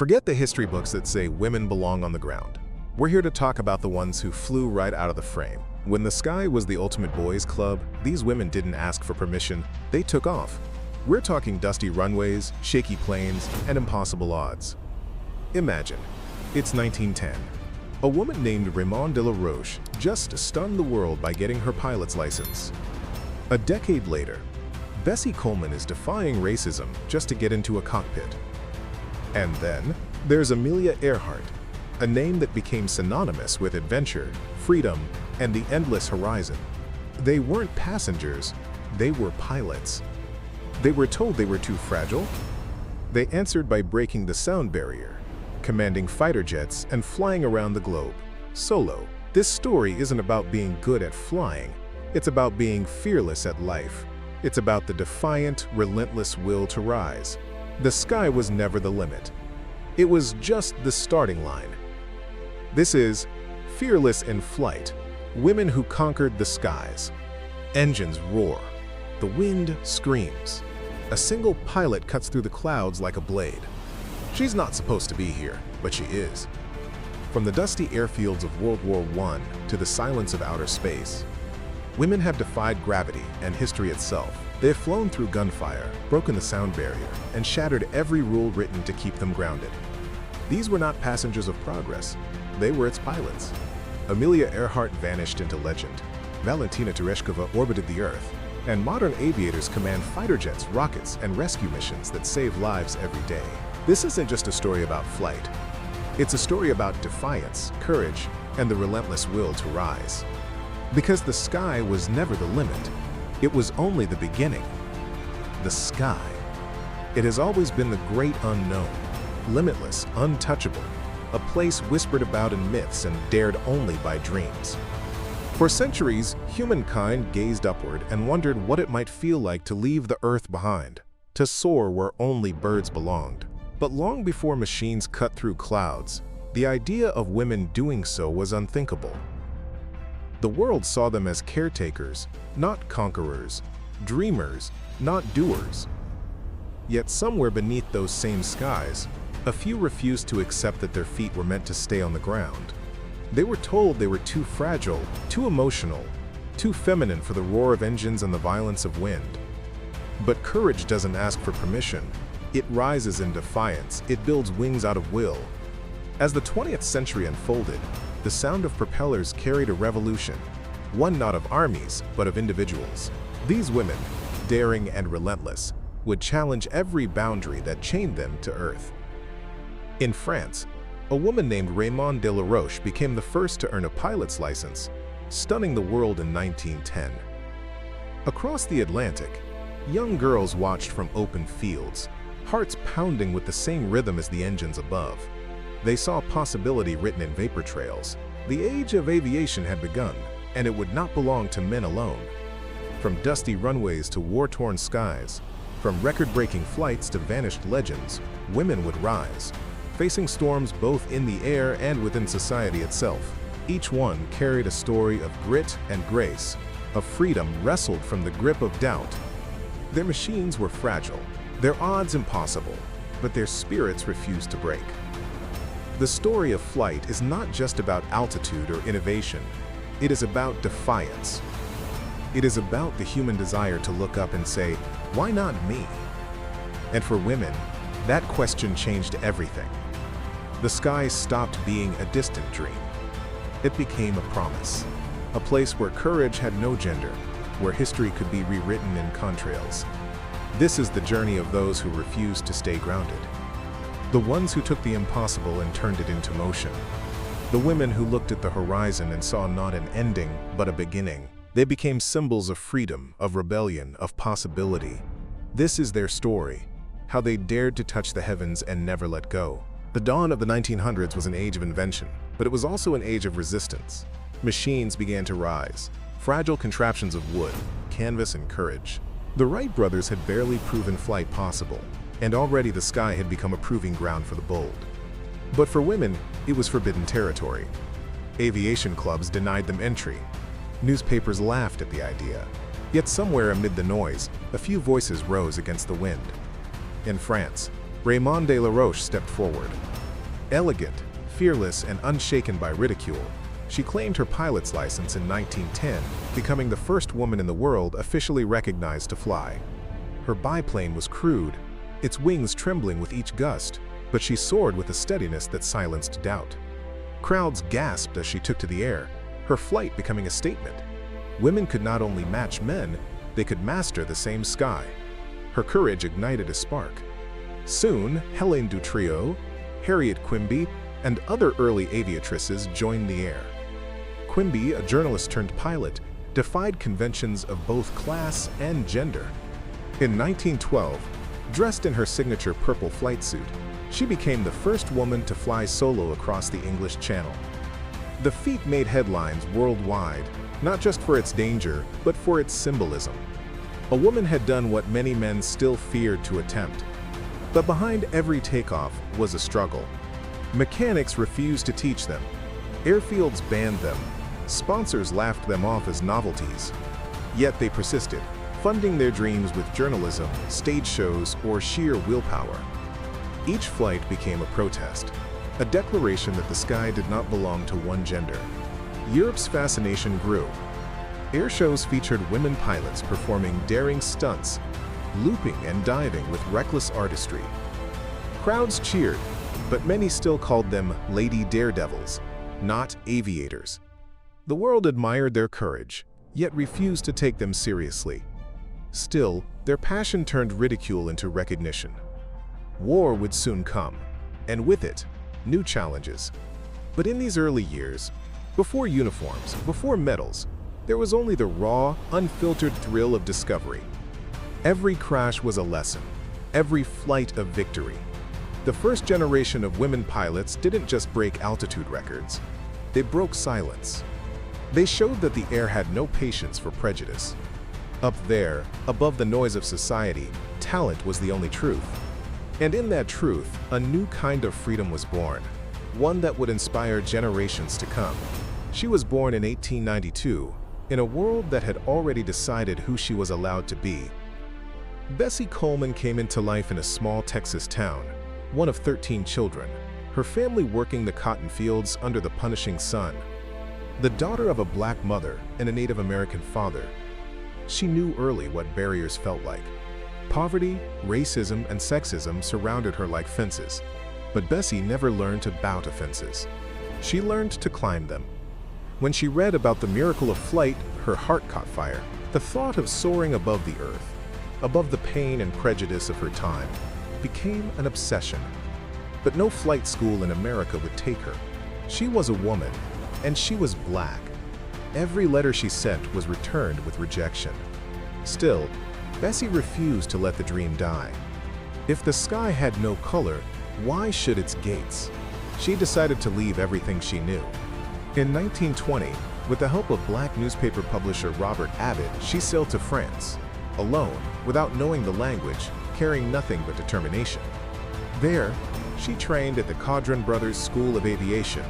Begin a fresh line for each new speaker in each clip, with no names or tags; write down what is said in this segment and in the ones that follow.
Forget the history books that say women belong on the ground. We're here to talk about the ones who flew right out of the frame. When the sky was the ultimate boys' club, these women didn't ask for permission, they took off. We're talking dusty runways, shaky planes, and impossible odds. Imagine, it's 1910. A woman named Raymonde de Laroche just stunned the world by getting her pilot's license. A decade later, Bessie Coleman is defying racism just to get into a cockpit. And then, there's Amelia Earhart, a name that became synonymous with adventure, freedom, and the endless horizon. They weren't passengers, they were pilots. They were told they were too fragile. They answered by breaking the sound barrier, commanding fighter jets and flying around the globe, solo. This story isn't about being good at flying, it's about being fearless at life. It's about the defiant, relentless will to rise. The sky was never the limit. It was just the starting line. This is Fearless in Flight, Women Who Conquered the Skies. Engines roar. The wind screams. A single pilot cuts through the clouds like a blade. She's not supposed to be here, but she is. From the dusty airfields of World War I to the silence of outer space, women have defied gravity and history itself. They have flown through gunfire, broken the sound barrier, and shattered every rule written to keep them grounded. These were not passengers of progress, they were its pilots. Amelia Earhart vanished into legend. Valentina Tereshkova orbited the Earth, and modern aviators command fighter jets, rockets, and rescue missions that save lives every day. This isn't just a story about flight. It's a story about defiance, courage, and the relentless will to rise. Because the sky was never the limit, it was only the beginning. The sky. It has always been the great unknown, limitless, untouchable, a place whispered about in myths and dared only by dreams. For centuries, humankind gazed upward and wondered what it might feel like to leave the earth behind, to soar where only birds belonged. But long before machines cut through clouds, the idea of women doing so was unthinkable. The world saw them as caretakers, not conquerors, dreamers, not doers. Yet somewhere beneath those same skies, a few refused to accept that their feet were meant to stay on the ground. They were told they were too fragile, too emotional, too feminine for the roar of engines and the violence of wind. But courage doesn't ask for permission. It rises in defiance, it builds wings out of will. As the 20th century unfolded, the sound of propellers carried a revolution, one not of armies, but of individuals. These women, daring and relentless, would challenge every boundary that chained them to Earth. In France, a woman named Raymonde de Laroche became the first to earn a pilot's license, stunning the world in 1910. Across the Atlantic, young girls watched from open fields, hearts pounding with the same rhythm as the engines above. They saw possibility written in vapor trails. The age of aviation had begun, and it would not belong to men alone. From dusty runways to war-torn skies, from record-breaking flights to vanished legends, women would rise, facing storms both in the air and within society itself. Each one carried a story of grit and grace, of freedom wrestled from the grip of doubt. Their machines were fragile, their odds impossible, but their spirits refused to break. The story of flight is not just about altitude or innovation. It is about defiance. It is about the human desire to look up and say, "Why not me?" And for women, that question changed everything. The sky stopped being a distant dream. It became a promise, a place where courage had no gender, where history could be rewritten in contrails. This is the journey of those who refused to stay grounded. The ones who took the impossible and turned it into motion. The women who looked at the horizon and saw not an ending, but a beginning. They became symbols of freedom, of rebellion, of possibility. This is their story, how they dared to touch the heavens and never let go. The dawn of the 1900s was an age of invention, but it was also an age of resistance. Machines began to rise, fragile contraptions of wood, canvas, and courage. The Wright brothers had barely proven flight possible, and already the sky had become a proving ground for the bold. But for women, it was forbidden territory. Aviation clubs denied them entry. Newspapers laughed at the idea. Yet somewhere amid the noise, a few voices rose against the wind. In France, Raymonde de Laroche stepped forward. Elegant, fearless, and unshaken by ridicule, she claimed her pilot's license in 1910, becoming the first woman in the world officially recognized to fly. Her biplane was crude, its wings trembling with each gust, but she soared with a steadiness that silenced doubt. Crowds gasped as she took to the air, her flight becoming a statement. Women could not only match men, they could master the same sky. Her courage ignited a spark. Soon, Hélène Dutrieu, Harriet Quimby, and other early aviatrices joined the air. Quimby, a journalist-turned-pilot, defied conventions of both class and gender. In 1912, dressed in her signature purple flight suit, she became the first woman to fly solo across the English Channel. The feat made headlines worldwide, not just for its danger, but for its symbolism. A woman had done what many men still feared to attempt. But behind every takeoff was a struggle. Mechanics refused to teach them. Airfields banned them. Sponsors laughed them off as novelties. Yet they persisted, funding their dreams with journalism, stage shows, or sheer willpower. Each flight became a protest, a declaration that the sky did not belong to one gender. Europe's fascination grew. Air shows featured women pilots performing daring stunts, looping and diving with reckless artistry. Crowds cheered, but many still called them Lady Daredevils, not aviators. The world admired their courage, yet refused to take them seriously. Still, their passion turned ridicule into recognition. War would soon come, and with it, new challenges. But in these early years, before uniforms, before medals, there was only the raw, unfiltered thrill of discovery. Every crash was a lesson, every flight a victory. The first generation of women pilots didn't just break altitude records, they broke silence. They showed that the air had no patience for prejudice. Up there, above the noise of society, talent was the only truth. And in that truth, a new kind of freedom was born, one that would inspire generations to come. She was born in 1892, in a world that had already decided who she was allowed to be. Bessie Coleman came into life in a small Texas town, one of 13 children, her family working the cotton fields under the punishing sun. The daughter of a black mother and a Native American father, she knew early what barriers felt like. Poverty, racism, and sexism surrounded her like fences. But Bessie never learned to bow to fences. She learned to climb them. When she read about the miracle of flight, her heart caught fire. The thought of soaring above the earth, above the pain and prejudice of her time, became an obsession. But no flight school in America would take her. She was a woman, and she was black. Every letter she sent was returned with rejection. Still, Bessie refused to let the dream die. If the sky had no color, why should its gates? She decided to leave everything she knew. In 1920, with the help of black newspaper publisher Robert Abbott, she sailed to France, alone, without knowing the language, carrying nothing but determination. There, she trained at the Caudron Brothers School of Aviation,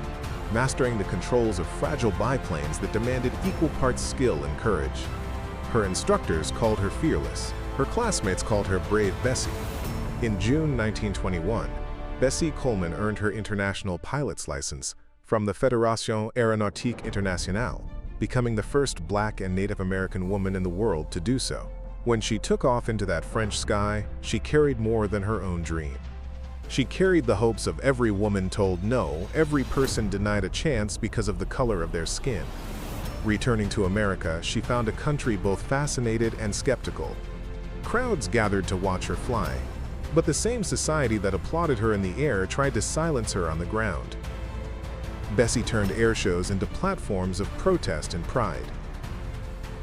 mastering the controls of fragile biplanes that demanded equal parts skill and courage. Her instructors called her fearless. Her classmates called her Brave Bessie. In June 1921, Bessie Coleman earned her international pilot's license from the Fédération Aéronautique Internationale, becoming the first black and Native American woman in the world to do so. When she took off into that French sky, she carried more than her own dream. She carried the hopes of every woman told no, every person denied a chance because of the color of their skin. Returning to America, she found a country both fascinated and skeptical. Crowds gathered to watch her fly, but the same society that applauded her in the air tried to silence her on the ground. Bessie turned air shows into platforms of protest and pride.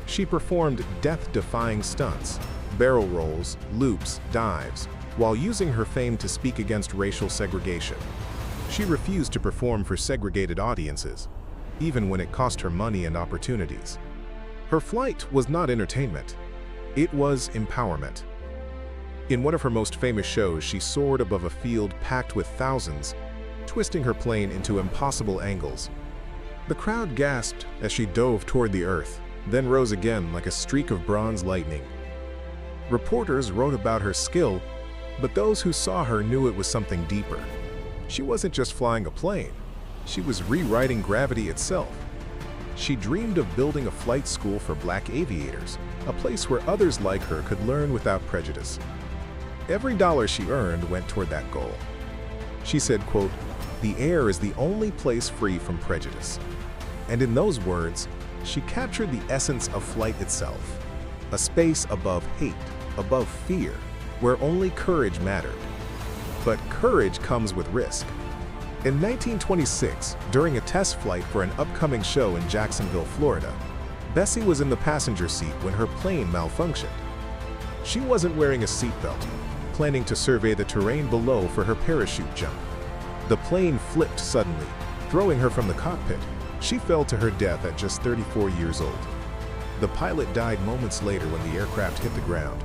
She performed death-defying stunts, barrel rolls, loops, dives, while using her fame to speak against racial segregation. She refused to perform for segregated audiences, even when it cost her money and opportunities. Her flight was not entertainment. It was empowerment. In one of her most famous shows, she soared above a field packed with thousands, twisting her plane into impossible angles. The crowd gasped as she dove toward the earth, then rose again like a streak of bronze lightning. Reporters wrote about her skill, but those who saw her knew it was something deeper. She wasn't just flying a plane. She was rewriting gravity itself. She dreamed of building a flight school for black aviators, a place where others like her could learn without prejudice. Every dollar she earned went toward that goal. She said, quote, "The air is the only place free from prejudice." And in those words, she captured the essence of flight itself, a space above hate, above fear, where only courage mattered. But courage comes with risk. In 1926, during a test flight for an upcoming show in Jacksonville, Florida, Bessie was in the passenger seat when her plane malfunctioned. She wasn't wearing a seatbelt, planning to survey the terrain below for her parachute jump. The plane flipped suddenly, throwing her from the cockpit. She fell to her death at just 34 years old. The pilot died moments later when the aircraft hit the ground.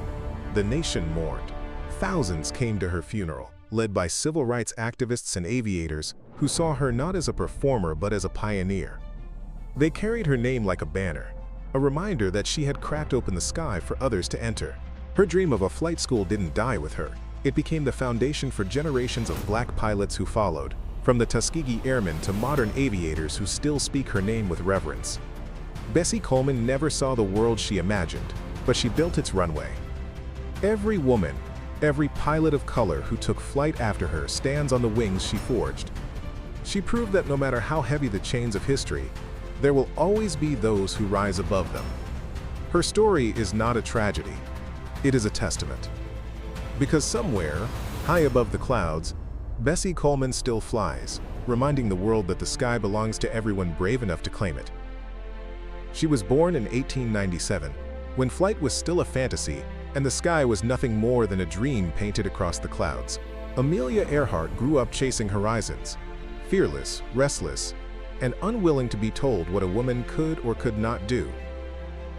The nation mourned. Thousands came to her funeral, led by civil rights activists and aviators who saw her not as a performer but as a pioneer. They carried her name like a banner, a reminder that she had cracked open the sky for others to enter. Her dream of a flight school didn't die with her. It became the foundation for generations of black pilots who followed, from the Tuskegee Airmen to modern aviators who still speak her name with reverence. Bessie Coleman never saw the world she imagined, but she built its runway. Every woman, every pilot of color who took flight after her stands on the wings she forged. She proved that no matter how heavy the chains of history, there will always be those who rise above them. Her story is not a tragedy. It is a testament. Because somewhere, high above the clouds, Bessie Coleman still flies, reminding the world that the sky belongs to everyone brave enough to claim it. She was born in 1897, when flight was still a fantasy and the sky was nothing more than a dream painted across the clouds. Amelia Earhart grew up chasing horizons, fearless, restless, and unwilling to be told what a woman could or could not do.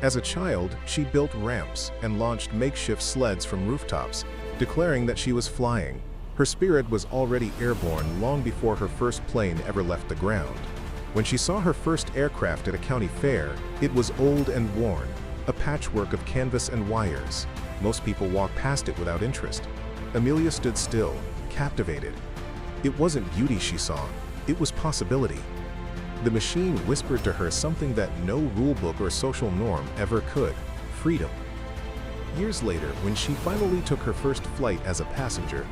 As a child, she built ramps and launched makeshift sleds from rooftops, declaring that she was flying. Her spirit was already airborne long before her first plane ever left the ground. When she saw her first aircraft at a county fair, it was old and worn, a patchwork of canvas and wires. Most people walked past it without interest. Amelia stood still, captivated. It wasn't beauty she saw, it was possibility. The machine whispered to her something that no rulebook or social norm ever could: freedom. Years later, when she finally took her first flight as a passenger,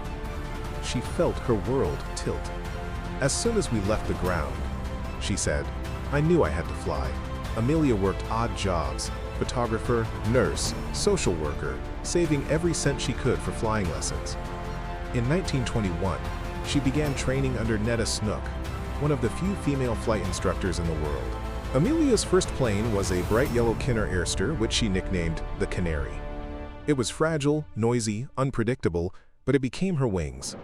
she felt her world tilt. "As soon as we left the ground," she said, "I knew I had to fly." Amelia worked odd jobs: photographer, nurse, social worker, saving every cent she could for flying lessons. In 1921, she began training under Netta Snook, one of the few female flight instructors in the world. Amelia's first plane was a bright yellow Kinner Airster, which she nicknamed the Canary. It was fragile, noisy, unpredictable, but it became her wings.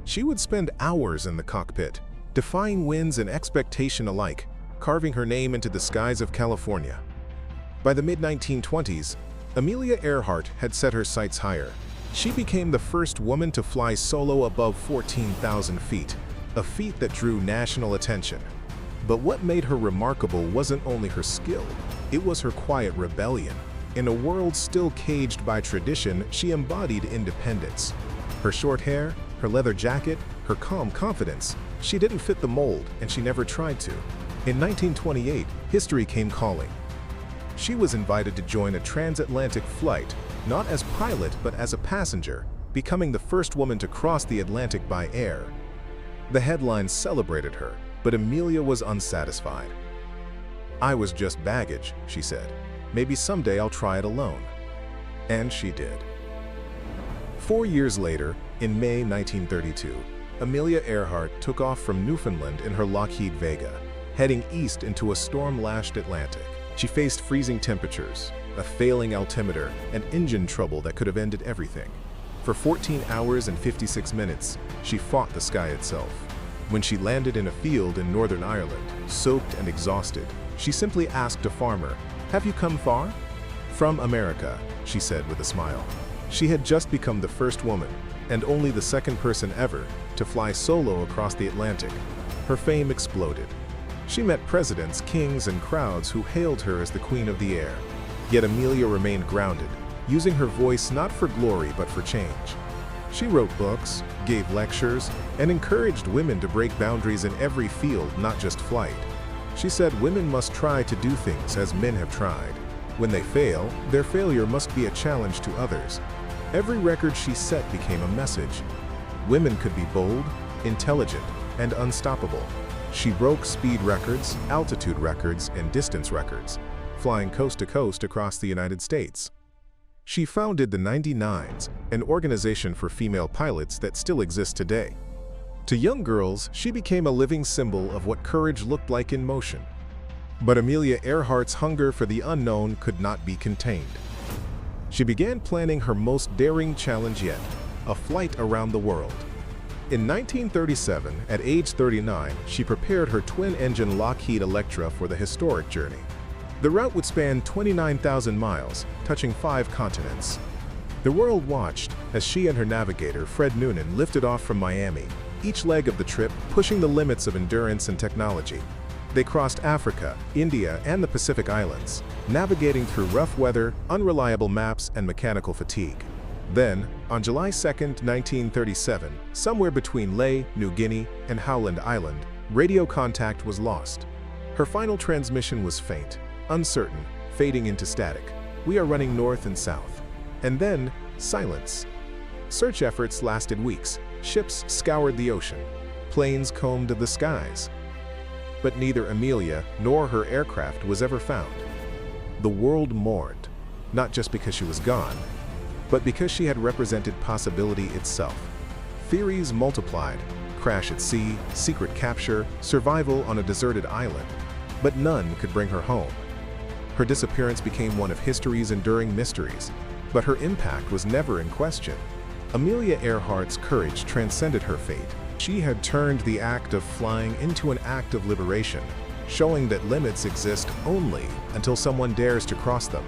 She would spend hours in the cockpit, defying winds and expectation alike, carving her name into the skies of California. By the mid-1920s, Amelia Earhart had set her sights higher. She became the first woman to fly solo above 14,000 feet, a feat that drew national attention. But what made her remarkable wasn't only her skill, it was her quiet rebellion. In a world still caged by tradition, she embodied independence. Her short hair, her leather jacket, her calm confidence, she didn't fit the mold, and she never tried to. In 1928, history came calling. She was invited to join a transatlantic flight, not as pilot but as a passenger, becoming the first woman to cross the Atlantic by air. The headlines celebrated her, but Amelia was unsatisfied. "I was just baggage," she said. "Maybe someday I'll try it alone." And she did. 4 years later, in May 1932, Amelia Earhart took off from Newfoundland in her Lockheed Vega, heading east into a storm-lashed Atlantic. She faced freezing temperatures, a failing altimeter, and engine trouble that could have ended everything. For 14 hours and 56 minutes, she fought the sky itself. When she landed in a field in Northern Ireland, soaked and exhausted, she simply asked a farmer, "Have you come far?" "From America," she said with a smile. She had just become the first woman, and only the second person ever, to fly solo across the Atlantic. Her fame exploded. She met presidents, kings, and crowds who hailed her as the queen of the air. Yet Amelia remained grounded, using her voice not for glory but for change. She wrote books, gave lectures, and encouraged women to break boundaries in every field, not just flight. She said women must try to do things as men have tried. When they fail, their failure must be a challenge to others. Every record she set became a message. Women could be bold, intelligent, and unstoppable. She broke speed records, altitude records, and distance records, flying coast to coast across the United States. She founded the 99s, an organization for female pilots that still exists today. To young girls, she became a living symbol of what courage looked like in motion. But Amelia Earhart's hunger for the unknown could not be contained. She began planning her most daring challenge yet, a flight around the world. In 1937, at age 39, she prepared her twin-engine Lockheed Electra for the historic journey. The route would span 29,000 miles, touching 5 continents. The world watched as she and her navigator, Fred Noonan, lifted off from Miami, each leg of the trip pushing the limits of endurance and technology. They crossed Africa, India, and the Pacific Islands, navigating through rough weather, unreliable maps, and mechanical fatigue. Then, on July 2, 1937, somewhere between Lae, New Guinea, and Howland Island, radio contact was lost. Her final transmission was faint, uncertain, fading into static. "We are running north and south." And then, silence. Search efforts lasted weeks. Ships scoured the ocean. Planes combed the skies. But neither Amelia nor her aircraft was ever found. The world mourned, not just because she was gone, but because she had represented possibility itself. Theories multiplied: crash at sea, secret capture, survival on a deserted island. But none could bring her home. Her disappearance became one of history's enduring mysteries, but her impact was never in question. Amelia Earhart's courage transcended her fate. She had turned the act of flying into an act of liberation, showing that limits exist only until someone dares to cross them.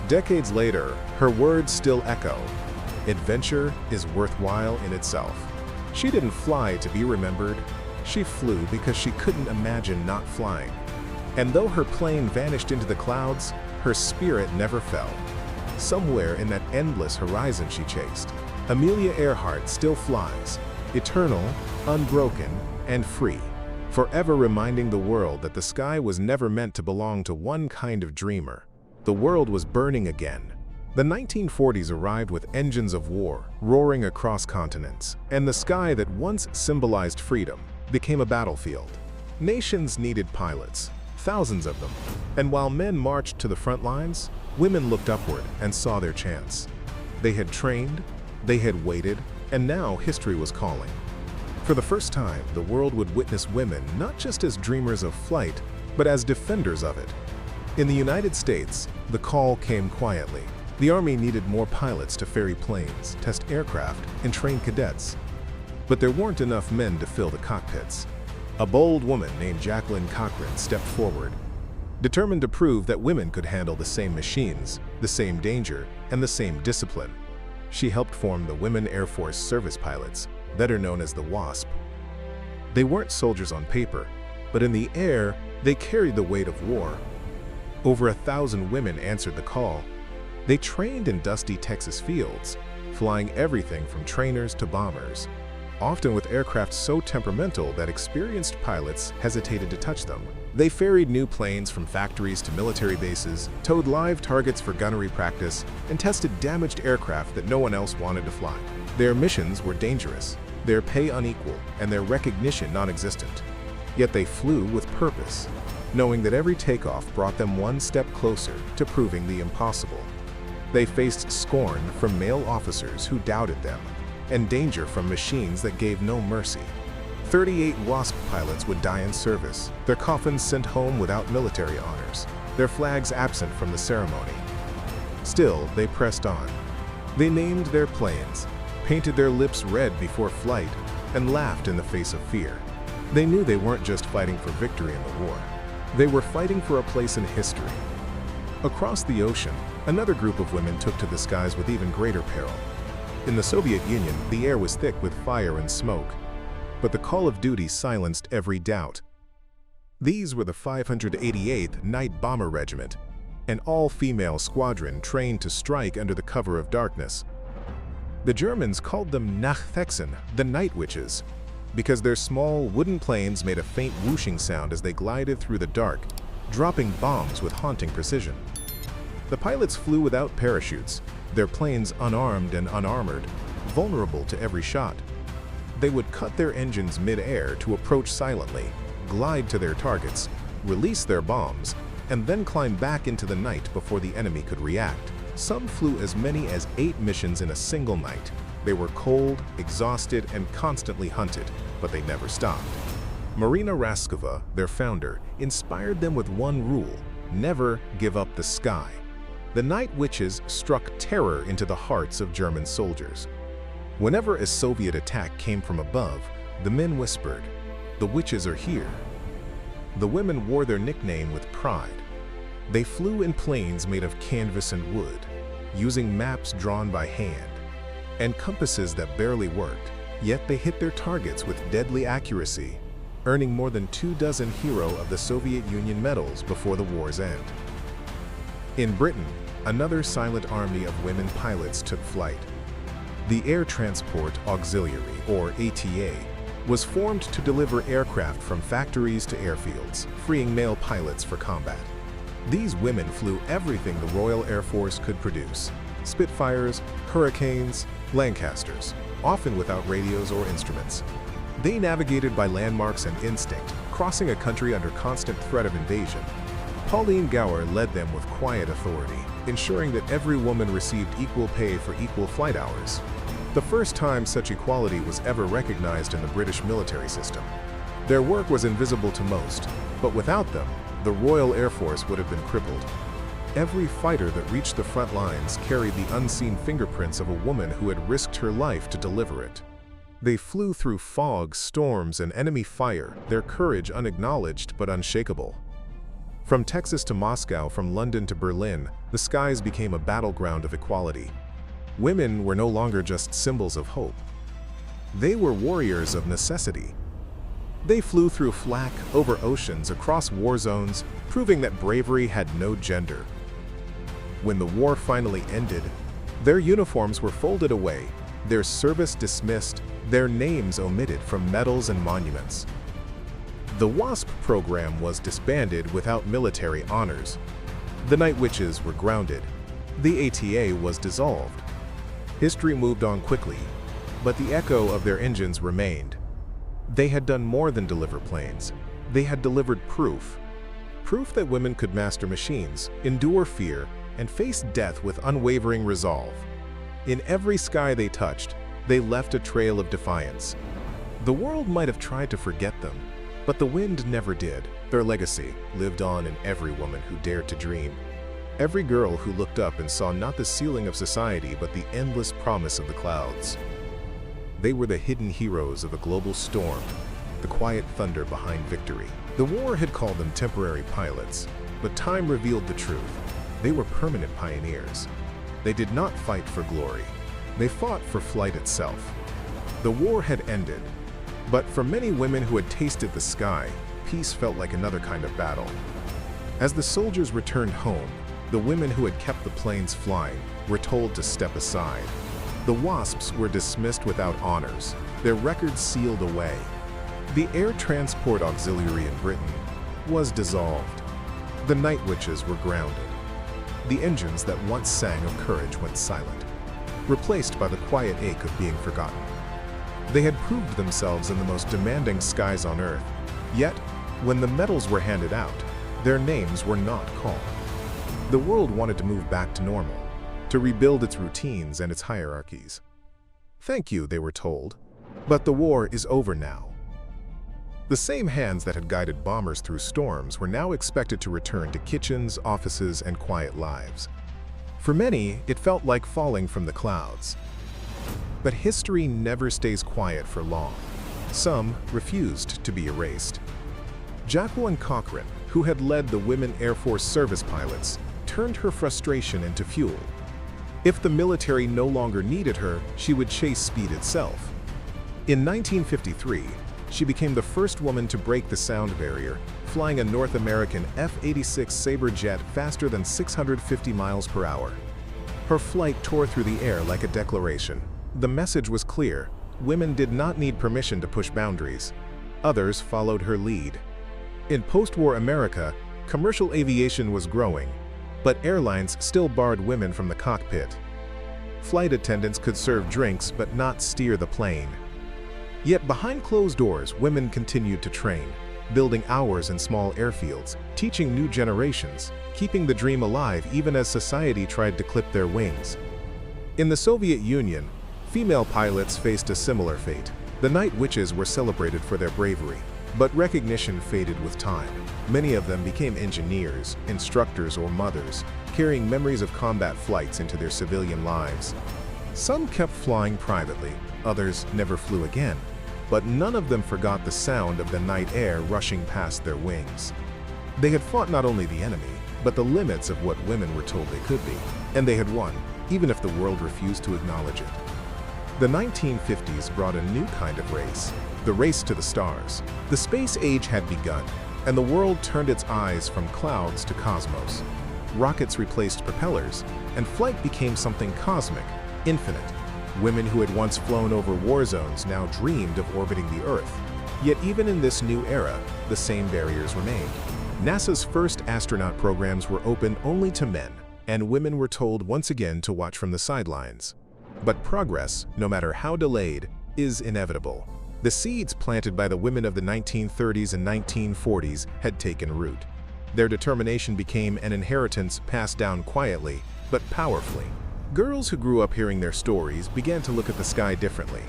Decades later, her words still echo: "Adventure is worthwhile in itself." She didn't fly to be remembered. She flew because she couldn't imagine not flying. And though her plane vanished into the clouds, her spirit never fell. Somewhere in that endless horizon she chased, Amelia Earhart still flies, eternal, unbroken, and free, forever reminding the world that the sky was never meant to belong to one kind of dreamer. The world was burning again. The 1940s arrived with engines of war roaring across continents, and the sky that once symbolized freedom became a battlefield. Nations needed pilots, thousands of them, and while men marched to the front lines, women looked upward and saw their chance. They had trained, they had waited, and now history was calling. For the first time, the world would witness women not just as dreamers of flight, but as defenders of it. In the United States, the call came quietly. The Army needed more pilots to ferry planes, test aircraft, and train cadets. But there weren't enough men to fill the cockpits. A bold woman named Jacqueline Cochran stepped forward, determined to prove that women could handle the same machines, the same danger, and the same discipline. She helped form the Women Air Force Service Pilots, better known as the WASP. They weren't soldiers on paper, but in the air, they carried the weight of war. Over 1,000 women answered the call. They trained in dusty Texas fields, flying everything from trainers to bombers, often with aircraft so temperamental that experienced pilots hesitated to touch them. They ferried new planes from factories to military bases, towed live targets for gunnery practice, and tested damaged aircraft that no one else wanted to fly. Their missions were dangerous, their pay unequal, and their recognition non-existent. Yet they flew with purpose, knowing that every takeoff brought them one step closer to proving the impossible. They faced scorn from male officers who doubted them, and danger from machines that gave no mercy. 38 WASP pilots would die in service, their coffins sent home without military honors, their flags absent from the ceremony. Still, they pressed on. They named their planes, painted their lips red before flight, and laughed in the face of fear. They knew they weren't just fighting for victory in the war. They were fighting for a place in history. Across the ocean, another group of women took to the skies with even greater peril. In the Soviet Union, the air was thick with fire and smoke, but the call of duty silenced every doubt. These were the 588th Night Bomber Regiment, an all-female squadron trained to strike under the cover of darkness. The Germans called them Nachthexen, the night witches, because their small wooden planes made a faint whooshing sound as they glided through the dark, dropping bombs with haunting precision. The pilots flew without parachutes, their planes unarmed and unarmored, vulnerable to every shot. They would cut their engines mid-air to approach silently, glide to their targets, release their bombs, and then climb back into the night before the enemy could react. Some flew as many as 8 missions in a single night. They were cold, exhausted, and constantly hunted, but they never stopped. Marina Raskova, their founder, inspired them with one rule: never give up the sky. The night witches struck terror into the hearts of German soldiers. Whenever a Soviet attack came from above, the men whispered, "The witches are here." The women wore their nickname with pride. They flew in planes made of canvas and wood, using maps drawn by hand, and compasses that barely worked, yet they hit their targets with deadly accuracy, earning more than 24 Hero of the Soviet Union medals before the war's end. In Britain, another silent army of women pilots took flight. The Air Transport Auxiliary, or ATA, was formed to deliver aircraft from factories to airfields, freeing male pilots for combat. These women flew everything the Royal Air Force could produce: Spitfires, Hurricanes, Lancasters, often without radios or instruments. They navigated by landmarks and instinct, crossing a country under constant threat of invasion. Pauline Gower led them with quiet authority, ensuring that every woman received equal pay for equal flight hours. The first time such equality was ever recognized in the British military system. Their work was invisible to most, but without them, the Royal Air Force would have been crippled. Every fighter that reached the front lines carried the unseen fingerprints of a woman who had risked her life to deliver it. They flew through fog, storms, and enemy fire, their courage unacknowledged but unshakable. From Texas to Moscow, from London to Berlin, the skies became a battleground of equality. Women were no longer just symbols of hope. They were warriors of necessity. They flew through flak, over oceans, across war zones, proving that bravery had no gender. When the war finally ended, their uniforms were folded away, their service dismissed, their names omitted from medals and monuments. The WASP program was disbanded without military honors. The Night Witches were grounded. The ATA was dissolved. History moved on quickly, but the echo of their engines remained. They had done more than deliver planes. They had delivered proof. Proof that women could master machines, endure fear, and face death with unwavering resolve. In every sky they touched, they left a trail of defiance. The world might have tried to forget them, but the wind never did. Their legacy lived on in every woman who dared to dream. Every girl who looked up and saw not the ceiling of society but the endless promise of the clouds. They were the hidden heroes of a global storm, the quiet thunder behind victory. The war had called them temporary pilots, but time revealed the truth. They were permanent pioneers. They did not fight for glory. They fought for flight itself. The war had ended, but for many women who had tasted the sky, peace felt like another kind of battle. As the soldiers returned home, the women who had kept the planes flying were told to step aside. The WASPs were dismissed without honors, their records sealed away. The Air Transport Auxiliary in Britain was dissolved. The Night Witches were grounded. The engines that once sang of courage went silent, replaced by the quiet ache of being forgotten. They had proved themselves in the most demanding skies on Earth, yet, when the medals were handed out, their names were not called. The world wanted to move back to normal, to rebuild its routines and its hierarchies. Thank you, they were told, but the war is over now. The same hands that had guided bombers through storms were now expected to return to kitchens, offices, and quiet lives. For many, it felt like falling from the clouds. But history never stays quiet for long. Some refused to be erased. Jacqueline Cochran, who had led the Women Air Force service pilots, turned her frustration into fuel. If the military no longer needed her, she would chase speed itself. In 1953, she became the first woman to break the sound barrier, flying a North American F-86 Sabre jet faster than 650 miles per hour. Her flight tore through the air like a declaration. The message was clear: women did not need permission to push boundaries. Others followed her lead. In post-war America, commercial aviation was growing, but airlines still barred women from the cockpit. Flight attendants could serve drinks but not steer the plane. Yet behind closed doors, women continued to train, building hours in small airfields, teaching new generations, keeping the dream alive even as society tried to clip their wings. In the Soviet Union, female pilots faced a similar fate. The night witches were celebrated for their bravery, but recognition faded with time. Many of them became engineers, instructors, or mothers, carrying memories of combat flights into their civilian lives. Some kept flying privately, others never flew again, but none of them forgot the sound of the night air rushing past their wings. They had fought not only the enemy, but the limits of what women were told they could be, and they had won, even if the world refused to acknowledge it. The 1950s brought a new kind of race, the race to the stars. The space age had begun, and the world turned its eyes from clouds to cosmos. Rockets replaced propellers, and flight became something cosmic, infinite. Women who had once flown over war zones now dreamed of orbiting the Earth. Yet even in this new era, the same barriers remained. NASA's first astronaut programs were open only to men, and women were told once again to watch from the sidelines. But progress, no matter how delayed, is inevitable. The seeds planted by the women of the 1930s and 1940s had taken root. Their determination became an inheritance passed down quietly, but powerfully. Girls who grew up hearing their stories began to look at the sky differently,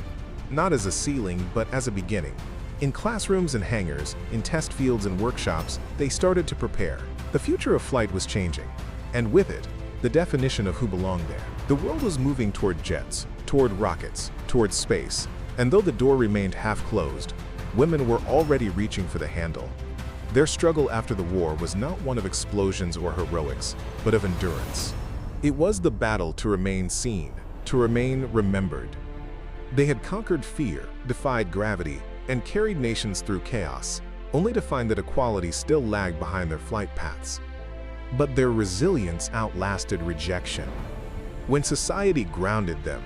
not as a ceiling, but as a beginning. In classrooms and hangars, in test fields and workshops, they started to prepare. The future of flight was changing, and with it, the definition of who belonged there. The world was moving toward jets, toward rockets, toward space, and though the door remained half-closed, women were already reaching for the handle. Their struggle after the war was not one of explosions or heroics, but of endurance. It was the battle to remain seen, to remain remembered. They had conquered fear, defied gravity, and carried nations through chaos, only to find that equality still lagged behind their flight paths. But their resilience outlasted rejection. When society grounded them,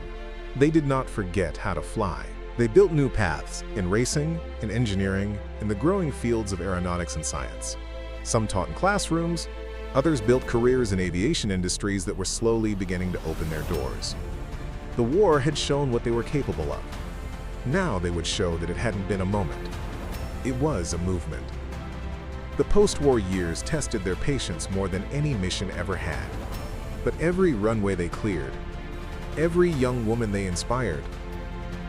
they did not forget how to fly. They built new paths in racing, in engineering, in the growing fields of aeronautics and science. Some taught in classrooms, others built careers in aviation industries that were slowly beginning to open their doors. The war had shown what they were capable of. Now they would show that it hadn't been a moment. It was a movement. The post-war years tested their patience more than any mission ever had. But every runway they cleared, every young woman they inspired,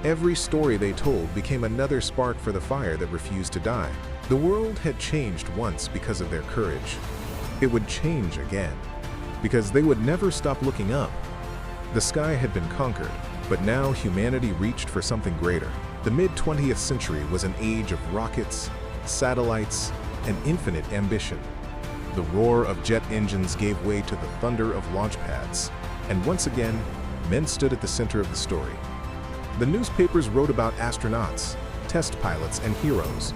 every story they told became another spark for the fire that refused to die. The world had changed once because of their courage. It would change again, because they would never stop looking up. The sky had been conquered, but now humanity reached for something greater. The mid-20th century was an age of rockets, satellites, and infinite ambition. The roar of jet engines gave way to the thunder of launch pads, and once again, men stood at the center of the story. The newspapers wrote about astronauts, test pilots, and heroes,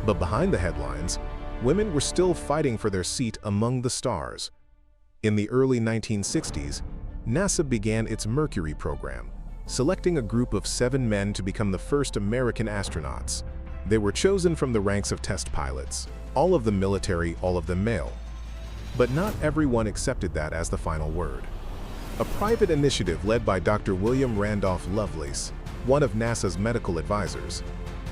but behind the headlines, women were still fighting for their seat among the stars. In the early 1960s, NASA began its Mercury program, selecting a group of 7 men to become the first American astronauts. They were chosen from the ranks of test pilots, all of them military, all of them male. But not everyone accepted that as the final word. A private initiative led by Dr. William Randolph Lovelace, one of NASA's medical advisors,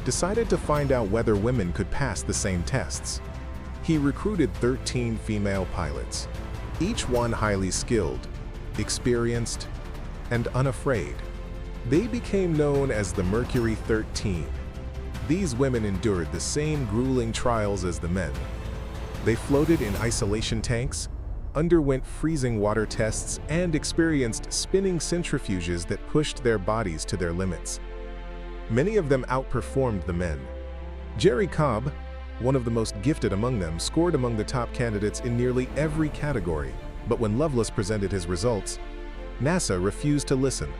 decided to find out whether women could pass the same tests. He recruited 13 female pilots, each one highly skilled, experienced, and unafraid. They became known as the Mercury 13. These women endured the same grueling trials as the men. They floated in isolation tanks, underwent freezing water tests, and experienced spinning centrifuges that pushed their bodies to their limits. Many of them outperformed the men. Jerry Cobb, one of the most gifted among them, scored among the top candidates in nearly every category. But when Lovelace presented his results, NASA refused to listen.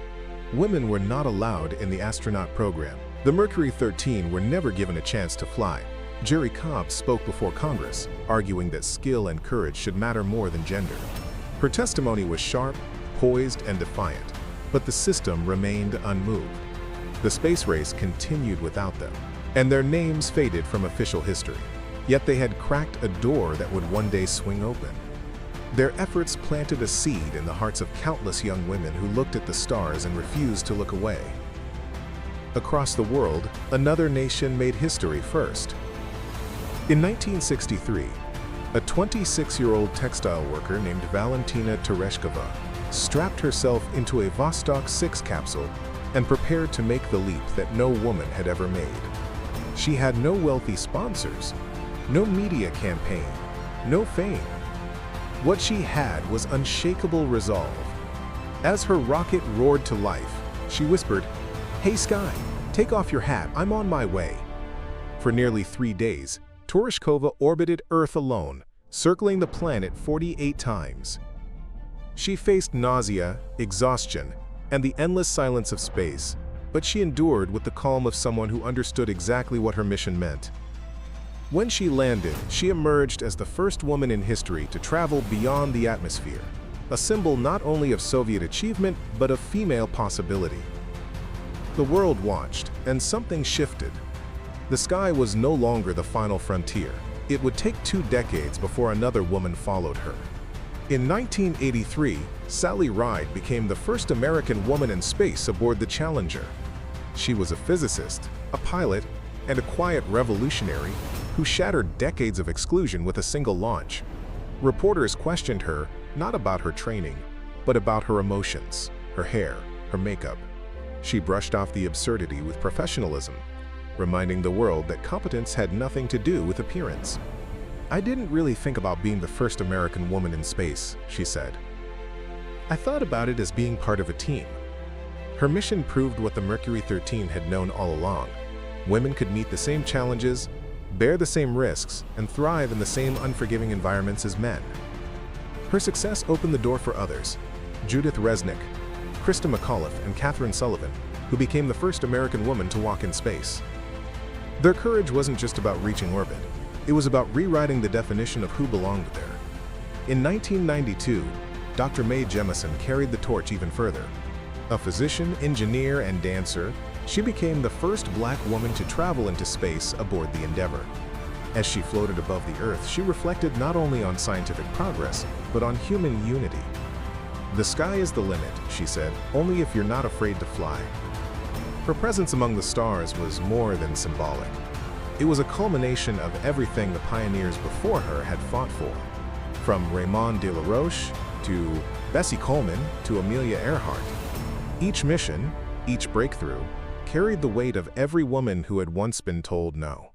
Women were not allowed in the astronaut program. The Mercury 13 were never given a chance to fly. Jerry Cobb spoke before Congress, arguing that skill and courage should matter more than gender. Her testimony was sharp, poised, and defiant. but the system remained unmoved. The space race continued without them, and their names faded from official history. Yet they had cracked a door that would one day swing open. Their efforts planted a seed in the hearts of countless young women who looked at the stars and refused to look away. Across the world, another nation made history first. In 1963, a 26-year-old textile worker named Valentina Tereshkova strapped herself into a Vostok 6 capsule and prepared to make the leap that no woman had ever made. She had no wealthy sponsors, no media campaign, no fame. What she had was unshakable resolve. As her rocket roared to life, she whispered, "Hey Sky, take off your hat, I'm on my way." For nearly 3 days, Tereshkova orbited Earth alone, circling the planet 48 times. She faced nausea, exhaustion, and the endless silence of space, but she endured with the calm of someone who understood exactly what her mission meant. When she landed, she emerged as the first woman in history to travel beyond the atmosphere, a symbol not only of Soviet achievement, but of female possibility. The world watched, and something shifted. The sky was no longer the final frontier. It would take 2 decades before another woman followed her. In 1983, Sally Ride became the first American woman in space aboard the Challenger. She was a physicist, a pilot, and a quiet revolutionary who shattered decades of exclusion with a single launch. Reporters questioned her not about her training, but about her emotions, her hair, her makeup. She brushed off the absurdity with professionalism, reminding the world that competence had nothing to do with appearance. "I didn't really think about being the first American woman in space," she said. "I thought about it as being part of a team." Her mission proved what the Mercury 13 had known all along. Women could meet the same challenges, bear the same risks, and thrive in the same unforgiving environments as men. Her success opened the door for others: Judith Resnick, Krista McAuliffe, and Catherine Sullivan, who became the first American woman to walk in space. Their courage wasn't just about reaching orbit. It was about rewriting the definition of who belonged there. In 1992, Dr. Mae Jemison carried the torch even further. A physician, engineer, and dancer, she became the first Black woman to travel into space aboard the Endeavour. As she floated above the Earth, she reflected not only on scientific progress, but on human unity. "The sky is the limit," she said, "only if you're not afraid to fly." Her presence among the stars was more than symbolic. It was a culmination of everything the pioneers before her had fought for. From Raymonde de Laroche to Bessie Coleman to Amelia Earhart. Each mission, each breakthrough, carried the weight of every woman who had once been told no.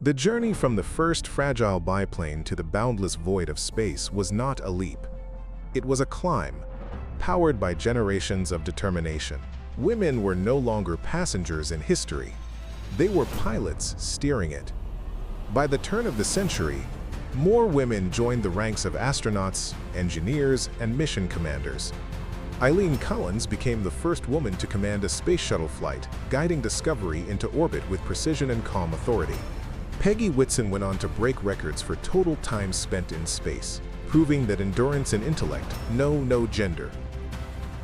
The journey from the first fragile biplane to the boundless void of space was not a leap. It was a climb, powered by generations of determination. Women were no longer passengers in history. They were pilots steering it. By the turn of the century, more women joined the ranks of astronauts, engineers, and mission commanders. Eileen Collins became the first woman to command a space shuttle flight, guiding Discovery into orbit with precision and calm authority. Peggy Whitson went on to break records for total time spent in space, proving that endurance and intellect know no gender.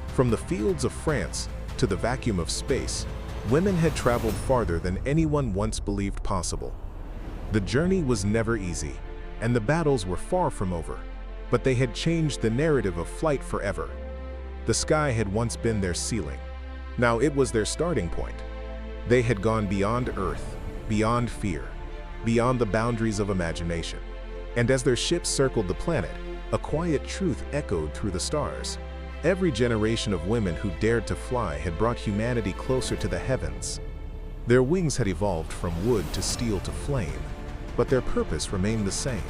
From the fields of France to the vacuum of space, women had traveled farther than anyone once believed possible. The journey was never easy, and the battles were far from over, but they had changed the narrative of flight forever. The sky had once been their ceiling. Now it was their starting point. They had gone beyond Earth, beyond fear, beyond the boundaries of imagination. And as their ships circled the planet, a quiet truth echoed through the stars. Every generation of women who dared to fly had brought humanity closer to the heavens. Their wings had evolved from wood to steel to flame, but their purpose remained the same: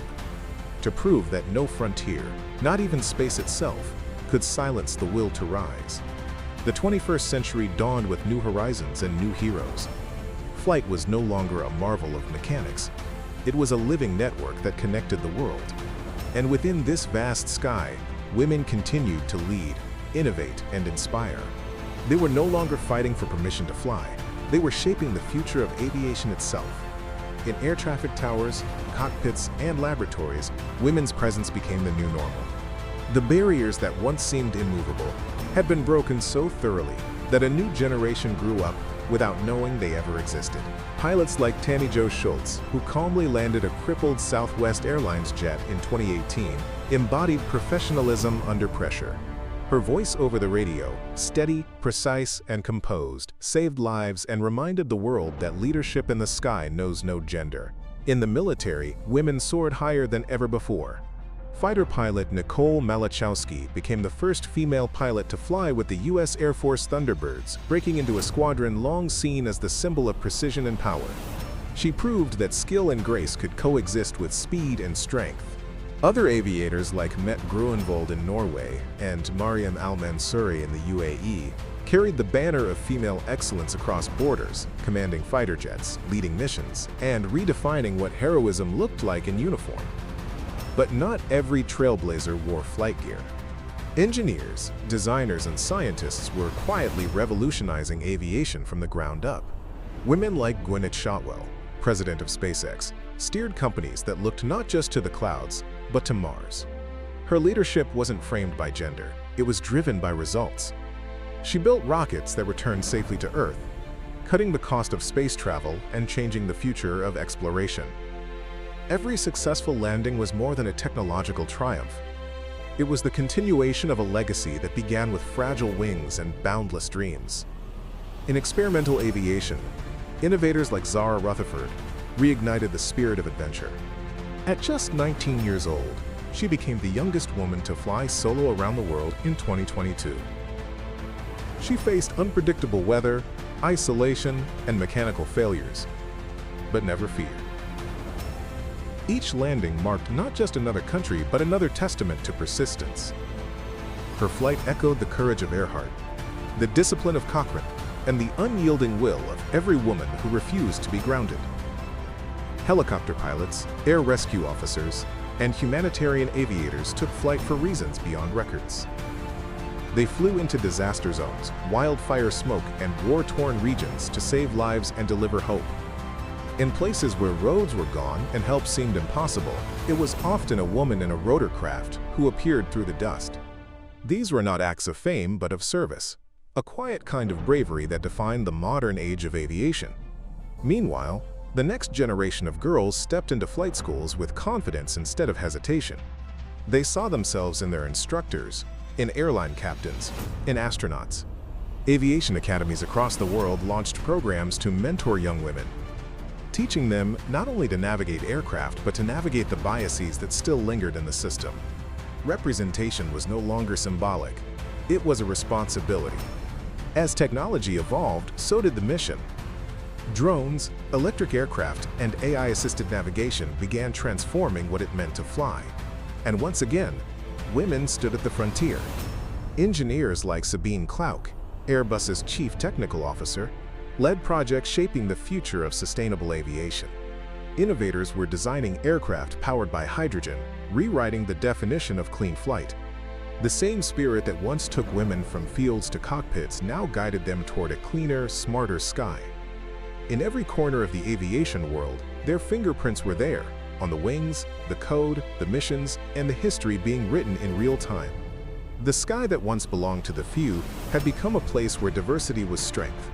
to prove that no frontier, not even space itself, could silence the will to rise. The 21st century dawned with new horizons and new heroes. Flight was no longer a marvel of mechanics. It was a living network that connected the world. And within this vast sky, women continued to lead, innovate, and inspire. They were no longer fighting for permission to fly. They were shaping the future of aviation itself. In air traffic towers, cockpits, and laboratories, women's presence became the new normal. The barriers that once seemed immovable had been broken so thoroughly that a new generation grew up without knowing they ever existed. Pilots like Tanny Jo Schultz, who calmly landed a crippled Southwest Airlines jet in 2018, embodied professionalism under pressure. Her voice over the radio, steady, precise, and composed, saved lives and reminded the world that leadership in the sky knows no gender. In the military, women soared higher than ever before. Fighter pilot Nicole Malachowski became the first female pilot to fly with the U.S. Air Force Thunderbirds, breaking into a squadron long seen as the symbol of precision and power. She proved that skill and grace could coexist with speed and strength. Other aviators like Mette Gruenvold in Norway and Mariam Al-Mansouri in the UAE carried the banner of female excellence across borders, commanding fighter jets, leading missions, and redefining what heroism looked like in uniform. But not every trailblazer wore flight gear. Engineers, designers, and scientists were quietly revolutionizing aviation from the ground up. Women like Gwyneth Shotwell, president of SpaceX, steered companies that looked not just to the clouds, but to Mars. Her leadership wasn't framed by gender, it was driven by results. She built rockets that returned safely to Earth, cutting the cost of space travel and changing the future of exploration. Every successful landing was more than a technological triumph. It was the continuation of a legacy that began with fragile wings and boundless dreams. In experimental aviation, innovators like Zara Rutherford reignited the spirit of adventure. At just 19 years old, she became the youngest woman to fly solo around the world in 2022. She faced unpredictable weather, isolation, and mechanical failures, but never feared. Each landing marked not just another country, but another testament to persistence. Her flight echoed the courage of Earhart, the discipline of Cochrane, and the unyielding will of every woman who refused to be grounded. Helicopter pilots, air rescue officers, and humanitarian aviators took flight for reasons beyond records. They flew into disaster zones, wildfire smoke, and war-torn regions to save lives and deliver hope. In places where roads were gone and help seemed impossible, it was often a woman in a rotorcraft who appeared through the dust. These were not acts of fame, but of service, a quiet kind of bravery that defined the modern age of aviation. Meanwhile, the next generation of girls stepped into flight schools with confidence instead of hesitation. They saw themselves in their instructors, in airline captains, in astronauts. Aviation academies across the world launched programs to mentor young women, teaching them not only to navigate aircraft, but to navigate the biases that still lingered in the system. Representation was no longer symbolic, it was a responsibility. As technology evolved, so did the mission. Drones, electric aircraft, and AI-assisted navigation began transforming what it meant to fly. And once again, women stood at the frontier. Engineers like Sabine Klauck, Airbus's chief technical officer, led projects shaping the future of sustainable aviation. Innovators were designing aircraft powered by hydrogen, rewriting the definition of clean flight. The same spirit that once took women from fields to cockpits now guided them toward a cleaner, smarter sky. In every corner of the aviation world, their fingerprints were there, on the wings, the code, the missions, and the history being written in real time. The sky that once belonged to the few had become a place where diversity was strength.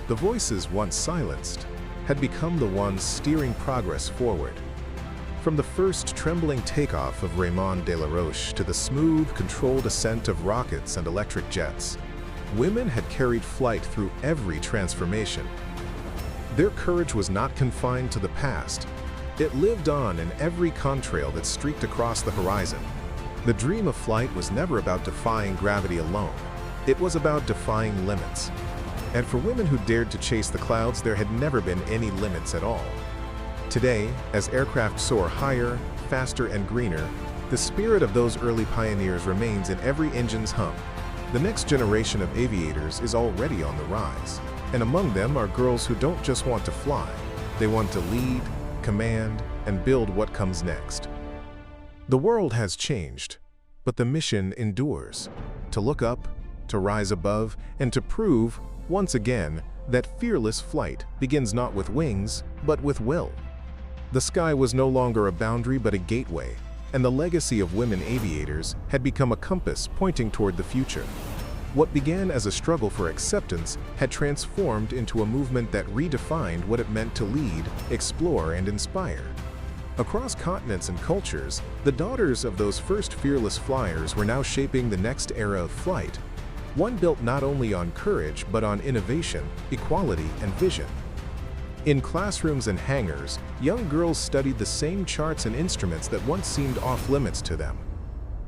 The voices once silenced had become the ones steering progress forward. From the first trembling takeoff of Raymonde de Laroche to the smooth, controlled ascent of rockets and electric jets, women had carried flight through every transformation. Their courage was not confined to the past. It lived on in every contrail that streaked across the horizon. The dream of flight was never about defying gravity alone. It was about defying limits. And for women who dared to chase the clouds, there had never been any limits at all. Today, as aircraft soar higher, faster, and greener, the spirit of those early pioneers remains in every engine's hum. The next generation of aviators is already on the rise. And among them are girls who don't just want to fly, they want to lead, command, and build what comes next. The world has changed, but the mission endures: to look up, to rise above, and to prove, once again, that fearless flight begins not with wings, but with will. The sky was no longer a boundary but a gateway, and the legacy of women aviators had become a compass pointing toward the future. What began as a struggle for acceptance had transformed into a movement that redefined what it meant to lead, explore, and inspire. Across continents and cultures, the daughters of those first fearless flyers were now shaping the next era of flight, one built not only on courage but on innovation, equality, and vision. In classrooms and hangars, young girls studied the same charts and instruments that once seemed off-limits to them.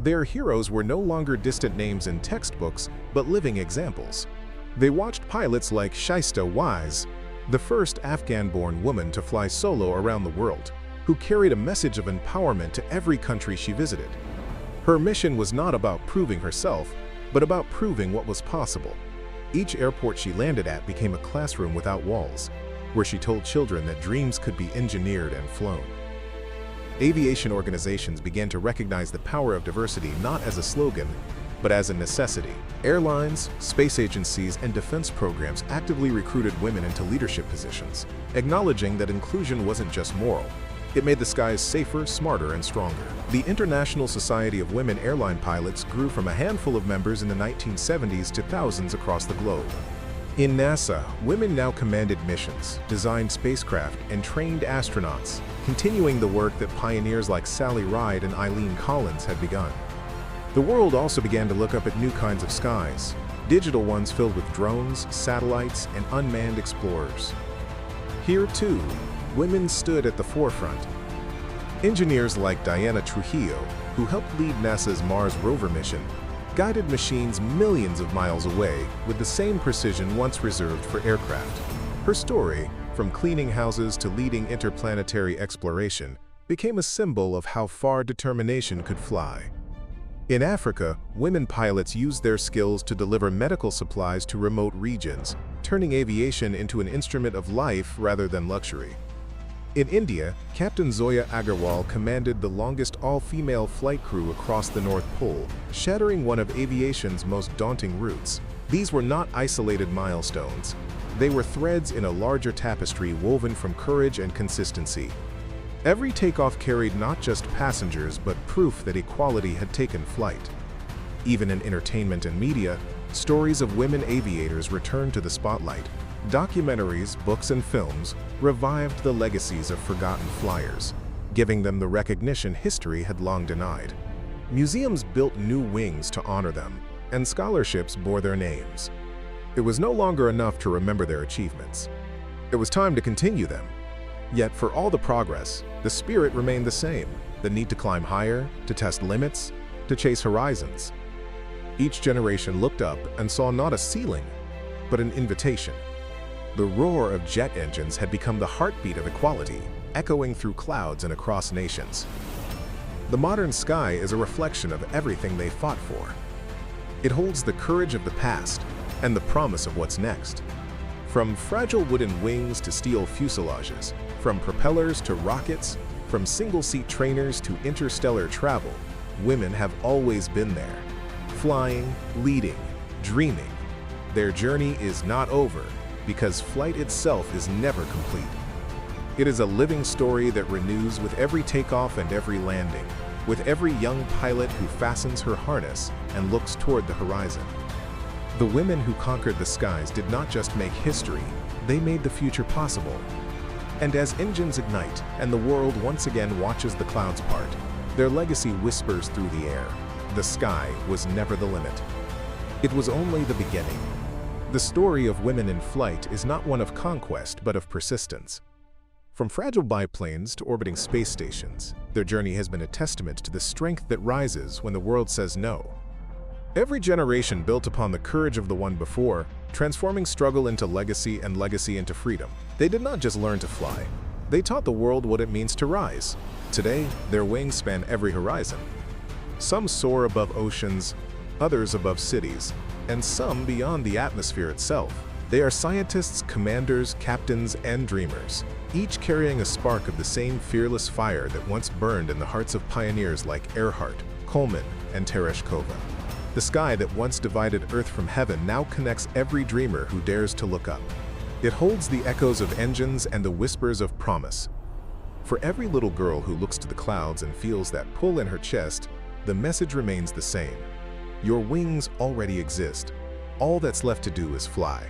Their heroes were no longer distant names in textbooks, but living examples. They watched pilots like Shaista Wise, the first Afghan-born woman to fly solo around the world, who carried a message of empowerment to every country she visited. Her mission was not about proving herself, but about proving what was possible. Each airport she landed at became a classroom without walls, where she told children that dreams could be engineered and flown. Aviation organizations began to recognize the power of diversity not as a slogan, but as a necessity. Airlines, space agencies, and defense programs actively recruited women into leadership positions, acknowledging that inclusion wasn't just moral. It made the skies safer, smarter, and stronger. The International Society of Women Airline Pilots grew from a handful of members in the 1970s to thousands across the globe. In NASA, women now commanded missions, designed spacecraft, and trained astronauts, continuing the work that pioneers like Sally Ride and Eileen Collins had begun. The world also began to look up at new kinds of skies, digital ones filled with drones, satellites, and unmanned explorers. Here, too, women stood at the forefront. Engineers like Diana Trujillo, who helped lead NASA's Mars rover mission, guided machines millions of miles away with the same precision once reserved for aircraft. Her story, from cleaning houses to leading interplanetary exploration, became a symbol of how far determination could fly. In Africa, women pilots used their skills to deliver medical supplies to remote regions, turning aviation into an instrument of life rather than luxury. In India, Captain Zoya Agarwal commanded the longest all-female flight crew across the North Pole, shattering one of aviation's most daunting routes. These were not isolated milestones. They were threads in a larger tapestry woven from courage and consistency. Every takeoff carried not just passengers but proof that equality had taken flight. Even in entertainment and media, stories of women aviators returned to the spotlight. Documentaries, books, and films revived the legacies of forgotten flyers, giving them the recognition history had long denied. Museums built new wings to honor them, and scholarships bore their names. It was no longer enough to remember their achievements. It was time to continue them. Yet for all the progress, the spirit remained the same: the need to climb higher, to test limits, to chase horizons. Each generation looked up and saw not a ceiling, but an invitation. The roar of jet engines had become the heartbeat of equality, echoing through clouds and across nations. The modern sky is a reflection of everything they fought for. It holds the courage of the past and the promise of what's next. From fragile wooden wings to steel fuselages, from propellers to rockets, from single-seat trainers to interstellar travel, women have always been there, flying, leading, dreaming. Their journey is not over, because flight itself is never complete. It is a living story that renews with every takeoff and every landing, with every young pilot who fastens her harness and looks toward the horizon. The women who conquered the skies did not just make history, they made the future possible. And as engines ignite and the world once again watches the clouds part, their legacy whispers through the air: the sky was never the limit. It was only the beginning. The story of women in flight is not one of conquest, but of persistence. From fragile biplanes to orbiting space stations, their journey has been a testament to the strength that rises when the world says no. Every generation built upon the courage of the one before, transforming struggle into legacy and legacy into freedom. They did not just learn to fly, they taught the world what it means to rise. Today, their wings span every horizon. Some soar above oceans, others above cities, and some beyond the atmosphere itself. They are scientists, commanders, captains, and dreamers, each carrying a spark of the same fearless fire that once burned in the hearts of pioneers like Earhart, Coleman, and Tereshkova. The sky that once divided Earth from heaven now connects every dreamer who dares to look up. It holds the echoes of engines and the whispers of promise. For every little girl who looks to the clouds and feels that pull in her chest, the message remains the same. Your wings already exist. All that's left to do is fly.